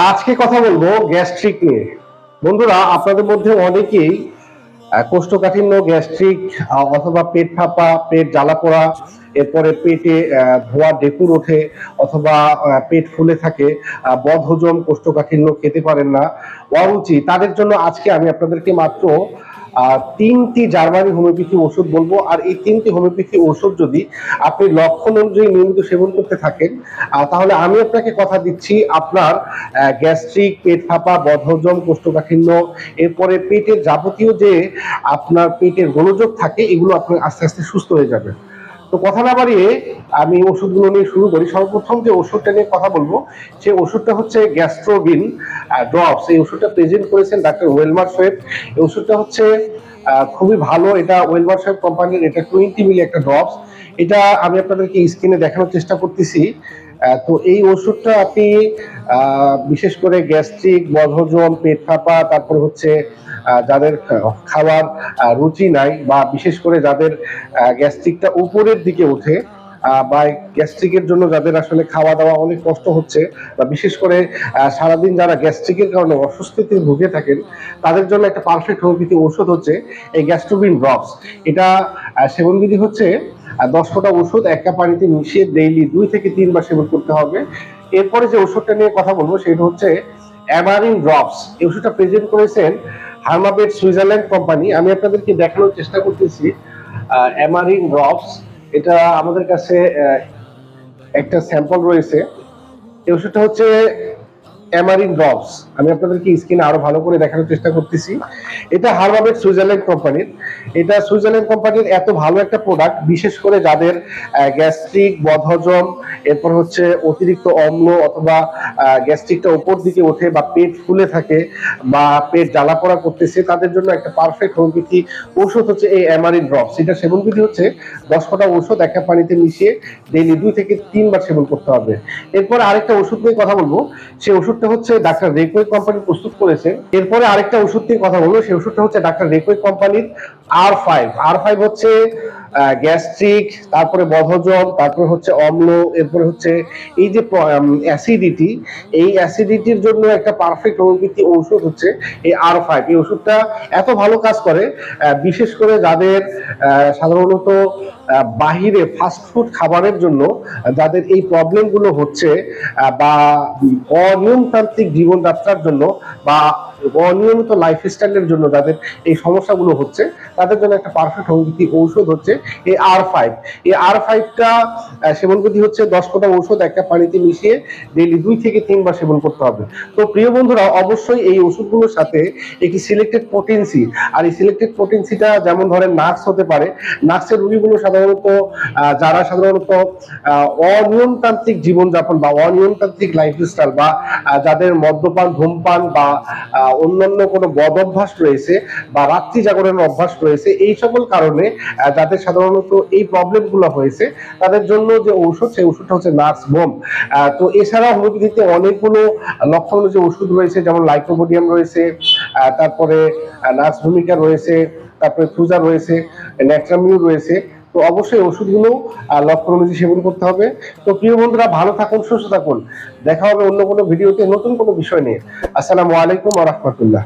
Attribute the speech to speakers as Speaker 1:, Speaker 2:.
Speaker 1: আজকে কথা বলবো গ্যাস্ট্রিক নিয়ে। বন্ধুরা, আপনাদের মধ্যে অনেকেই কোষ্ঠকাঠিন্য, গ্যাস্ট্রিক অথবা পেট ফাঁপা, পেট জ্বালা পোড়া, এরপরে পেটে ধোয়া ডেকুর ওঠে, অথবা পেট ফুলে থাকে, বদহজম, কোষ্ঠকাঠিন্য, খেতে পারেন না, অরুচি, তাদের জন্য আজকে আমি আপনাদেরকে মাত্র তিনটি জার্মানি হোমিওপ্যাথি ওষুধ বলবো। আর এই তিনটি হোমিওপ্যাথি ওষুধ যদি আপনি লক্ষণ অনুযায়ী নিয়মিত সেবন করতে থাকেন, তাহলে আমি আপনাকে কথা দিচ্ছি, আপনার গ্যাস্ট্রিক, পেট ফাঁপা, বদহজম, কোষ্ঠকাঠিন্য, এরপরে পেটের যাবতীয় যে আপনার পেটের গোলযোগ থাকে, এগুলো আপনি আস্তে আস্তে সুস্থ হয়ে যাবে। তো কথা না বাড়িয়ে আমি ওষুধগুলো নিয়ে শুরু করি। সর্বপ্রথম যে ওষুধটা নিয়ে কথা বলবো, সেই ওষুধটা হচ্ছে গ্যাস্ট্রোবিন ড্রপস। এই ওষুধটা প্রেজেন্ট করেছেন ডাক্তার ওয়েলমার সোয়েব। এই ওষুধটা হচ্ছে খুবই ভালো। এটা ওয়েলমার সোয়েব কোম্পানির, এটা 20 মিলি একটা ড্রপস। এটা আমি আপনাদেরকে স্ক্রিনে দেখানোর চেষ্টা করতেছি। তো এই ওষুধটা আপনি বিশেষ করে গ্যাস্ট্রিক, বদহজম, পেট ফাঁপা, তারপর হচ্ছে যাদের খাওয়ার রুচি নাই, বা বিশেষ করে যাদের গ্যাস্ট্রিকটা উপরের দিকে ওঠে, বা গ্যাস্ট্রিকের জন্য যাদের আসলে খাওয়া দাওয়া অনেক কষ্ট হচ্ছে, বা বিশেষ করে সারাদিন যারা গ্যাস্ট্রিকের কারণে অস্বস্তিতে ভুগে থাকেন, তাদের জন্য একটা পারফেক্ট হোমিওপ্যাথি ওষুধ হচ্ছে এই গ্যাস্ট্রোবিন ড্রপস। এটা সেবনবিধি হচ্ছে 10 ফোঁটা ওষুধ 1 কাপ পানিতে মিশিয়ে ডেইলি 2 থেকে 3 বার সেবন করতে হবে। এরপরে যে ওষুধটা নিয়ে কথা বলবো সেটা হচ্ছে অ্যামারিন ড্রপস। এই ওষুধটা প্রেজেন্ট করেছেন হার্মাবেট সুইজারল্যান্ড কোম্পানি। আমি আপনাদেরকে দেখানোর চেষ্টা করতেছি অ্যামারিন ড্রপস। এটা আমাদের কাছে একটা স্যাম্পল রয়েছে। এই ওষুধটা হচ্ছে অ্যামারিন ড্রপস। আমি আপনাদেরকে স্ক্রিনে আরো ভালো করে দেখানোর চেষ্টা করতেছি। এটা হার্মাবেট সুইজারল্যান্ড কোম্পানির। এটা সুইজারল্যান্ড কোম্পানির এত ভালো একটা প্রোডাক্ট, বিশেষ করে যাদের গ্যাস্ট্রিক, বদহজম, এরপর হচ্ছে অতিরিক্ত অম্ল, অথবা গ্যাস্ট্রিকটা উপর দিকে ওঠে, বা পেট ফুলে থাকে, বা পেট জ্বালা পোড়া করতেছে, তাদের জন্য একটা পারফেক্ট হোমিওপ্যাথি ওষুধ হচ্ছে এই অ্যামারিন ড্রপস। এটা সেবনবিধি হচ্ছে 10 ফোঁটা ওষুধ 1 কাপ পানিতে মিশিয়ে ডেইলি 2 থেকে 3 বার সেবন করতে হবে। এরপর আরেকটা ওষুধ নিয়ে কথা বলবো। সেই ওষুধটা হচ্ছে ডাক্তার রেকোয়েক কোম্পানি প্রস্তুত করেছেন। এরপরে আরেকটা ওষুধ নিয়ে কথা বলবো। সেই ওষুধটা হচ্ছে ডাক্তার রেকোয়েক কোম্পানির R5। R5 হচ্ছে গ্যাস্ট্রিক, তারপরে বদহজম, তারপরে হচ্ছে অম্ল, এরপরে হচ্ছে এই যে অ্যাসিডিটি, এই অ্যাসিডিটির জন্য একটা পারফেক্ট হোমিওপ্যাথি ঔষধ হচ্ছে এই R5। এই ওষুধটা এত ভালো কাজ করে, বিশেষ করে যাদের সাধারণত বাহিরে ফাস্টফুড খাবারের জন্য যাদের এই প্রবলেমগুলো হচ্ছে, বা অনিয়মতান্ত্রিক জীবনযাত্রার জন্য, বা অনিয়মিত লাইফস্টাইলের জন্য যাদের এই সমস্যাগুলো হচ্ছে, তাদের জন্য একটা পারফেক্ট হোমিওপ্যাথি ঔষধ হচ্ছে এই R5। এই R5টা সেবনবিধি হচ্ছে 10 ফোঁটা ঔষধ 1 কাপ পানিতে মিশিয়ে ডেইলি 2 থেকে 3 বার সেবন করতে হবে। তো প্রিয় বন্ধুরা, অবশ্যই এই ওষুধগুলোর সাথে একটি সিলেক্টেড পোটেন্সি, আর এই সিলেক্টেড পোটেন্সিটা যেমন ধরেন নার্স হতে পারে। নার্সের রোগীগুলো সাধারণত যারা সাধারণত অনিয়মতান্ত্রিক জীবনযাপন, বা অনিয়মতান্ত্রিক লাইফস্টাইল, বা যাদের মদ্যপান, ধূমপান, বা অন্যান্য কোনো বদ অভ্যাস রয়েছে, বা রাত্রি জাগরণের অভ্যাস রয়েছে, এই সকল কারণে যাদের সাধারণত এই প্রবলেমগুলো হয়েছে, তাদের জন্য যে ঔষধ, সেই ওষুধটা হচ্ছে নার্স বোম। তো এছাড়া হোমিওপ্যাথিতে অনেকগুলো লক্ষণ যে ওষুধ রয়েছে, যেমন লাইকোপোডিয়াম রয়েছে, তারপরে নার্স ভূমিকা রয়েছে, তারপরে ফ্লুজা রয়েছে, ন্যাট্রামিউ রয়েছে। তো অবশ্যই ওষুধগুলো লক্ষণ অনুযায়ী সেবন করতে হবে। তো প্রিয় বন্ধুরা, ভালো থাকুন, সুস্থ থাকুন। দেখা হবে অন্য কোনো ভিডিওতে নতুন কোনো বিষয় নিয়ে। আসসালামু আলাইকুম ওয়া রাহমাতুল্লাহ।